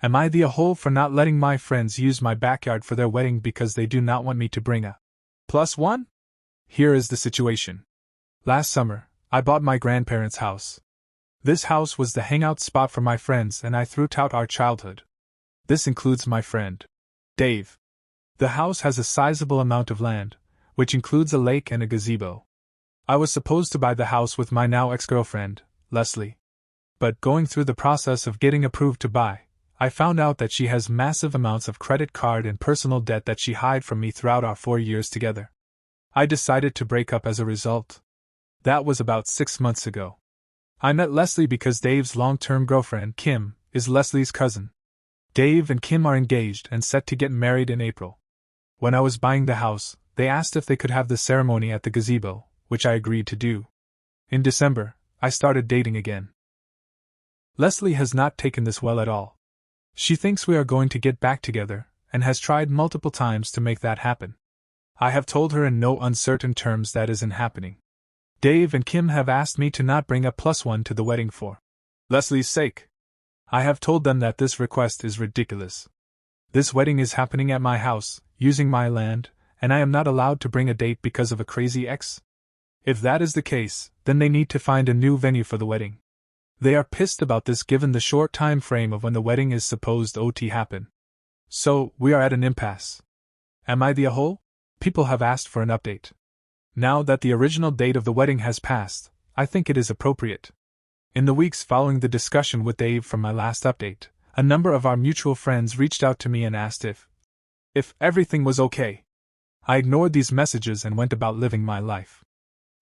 Am I the a-hole for not letting my friends use my backyard for their wedding because they do not want me to bring a +1? Here is the situation. Last summer, I bought my grandparents' house. This house was the hangout spot for my friends, and I threw out our childhood. This includes my friend Dave. The house has a sizable amount of land, which includes a lake and a gazebo. I was supposed to buy the house with my now ex-girlfriend, Leslie. But going through the process of getting approved to buy, I found out that she has massive amounts of credit card and personal debt that she hid from me throughout our 4 years together. I decided to break up as a result. That was about 6 months ago. I met Leslie because Dave's long-term girlfriend, Kim, is Leslie's cousin. Dave and Kim are engaged and set to get married in April. When I was buying the house, they asked if they could have the ceremony at the gazebo, which I agreed to do. In December, I started dating again. Leslie has not taken this well at all. She thinks we are going to get back together, and has tried multiple times to make that happen. I have told her in no uncertain terms that isn't happening. Dave and Kim have asked me to not bring a +1 to the wedding for Leslie's sake. I have told them that this request is ridiculous. This wedding is happening at my house, using my land, and I am not allowed to bring a date because of a crazy ex? If that is the case, then they need to find a new venue for the wedding. They are pissed about this given the short time frame of when the wedding is supposed to happen. So, we are at an impasse. Am I the a-hole? People have asked for an update. Now that the original date of the wedding has passed, I think it is appropriate. In the weeks following the discussion with Dave from my last update, a number of our mutual friends reached out to me and asked if everything was okay. I ignored these messages and went about living my life.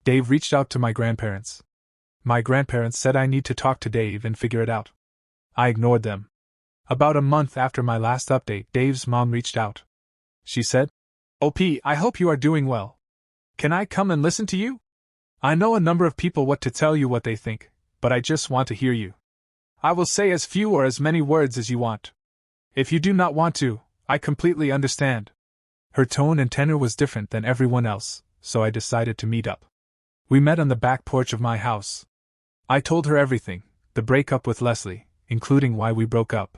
Dave reached out to my grandparents. My grandparents said I need to talk to Dave and figure it out. I ignored them. About a month after my last update, Dave's mom reached out. She said, "OP, I hope you are doing well. Can I come and listen to you? I know a number of people what to tell you what they think, but I just want to hear you. I will say as few or as many words as you want. If you do not want to, I completely understand." Her tone and tenor was different than everyone else, so I decided to meet up. We met on the back porch of my house. I told her everything, the breakup with Leslie, including why we broke up.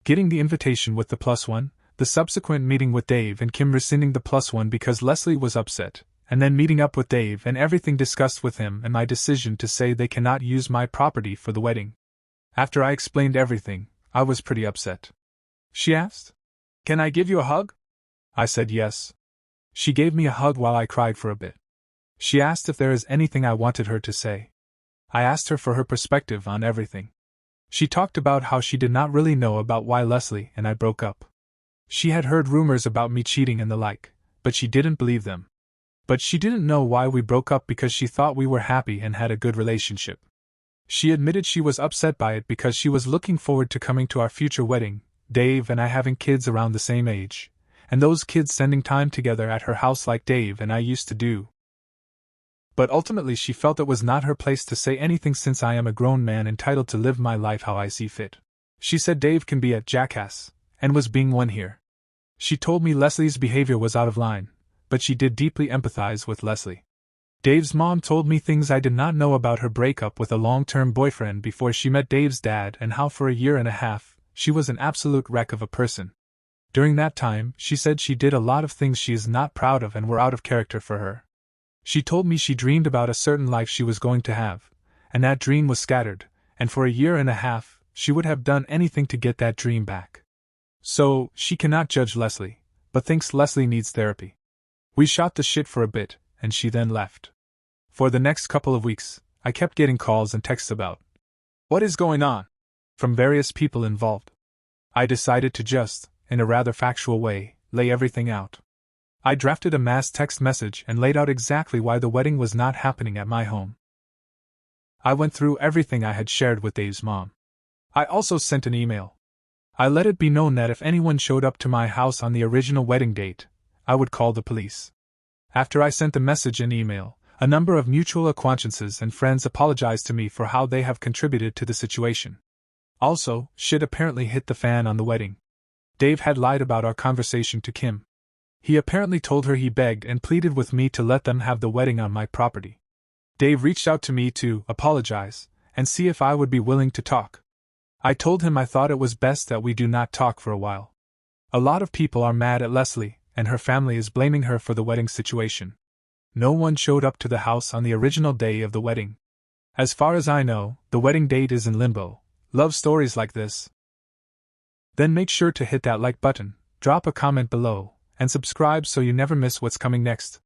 Getting the invitation with the +1, the subsequent meeting with Dave and Kim rescinding the +1 because Leslie was upset, and then meeting up with Dave and everything discussed with him and my decision to say they cannot use my property for the wedding. After I explained everything, I was pretty upset. She asked, "Can I give you a hug?" I said yes. She gave me a hug while I cried for a bit. She asked if there is anything I wanted her to say. I asked her for her perspective on everything. She talked about how she did not really know about why Leslie and I broke up. She had heard rumors about me cheating and the like, but she didn't believe them. But she didn't know why we broke up because she thought we were happy and had a good relationship. She admitted she was upset by it because she was looking forward to coming to our future wedding, Dave and I having kids around the same age, and those kids spending time together at her house like Dave and I used to do. But ultimately she felt it was not her place to say anything since I am a grown man entitled to live my life how I see fit. She said Dave can be a jackass, and was being one here. She told me Leslie's behavior was out of line, but she did deeply empathize with Leslie. Dave's mom told me things I did not know about her breakup with a long-term boyfriend before she met Dave's dad and how for a year and a half, she was an absolute wreck of a person. During that time, she said she did a lot of things she is not proud of and were out of character for her. She told me she dreamed about a certain life she was going to have, and that dream was scattered, and for a year and a half, she would have done anything to get that dream back. So, she cannot judge Leslie, but thinks Leslie needs therapy. We shot the shit for a bit, and she then left. For the next couple of weeks, I kept getting calls and texts about what is going on from various people involved. I decided to just, in a rather factual way, lay everything out. I drafted a mass text message and laid out exactly why the wedding was not happening at my home. I went through everything I had shared with Dave's mom. I also sent an email. I let it be known that if anyone showed up to my house on the original wedding date, I would call the police. After I sent the message and email, a number of mutual acquaintances and friends apologized to me for how they have contributed to the situation. Also, shit apparently hit the fan on the wedding. Dave had lied about our conversation to Kim. He apparently told her he begged and pleaded with me to let them have the wedding on my property. Dave reached out to me to apologize and see if I would be willing to talk. I told him I thought it was best that we do not talk for a while. A lot of people are mad at Leslie, and her family is blaming her for the wedding situation. No one showed up to the house on the original day of the wedding. As far as I know, the wedding date is in limbo. Love stories like this? Then make sure to hit that like button, drop a comment below, and subscribe so you never miss what's coming next.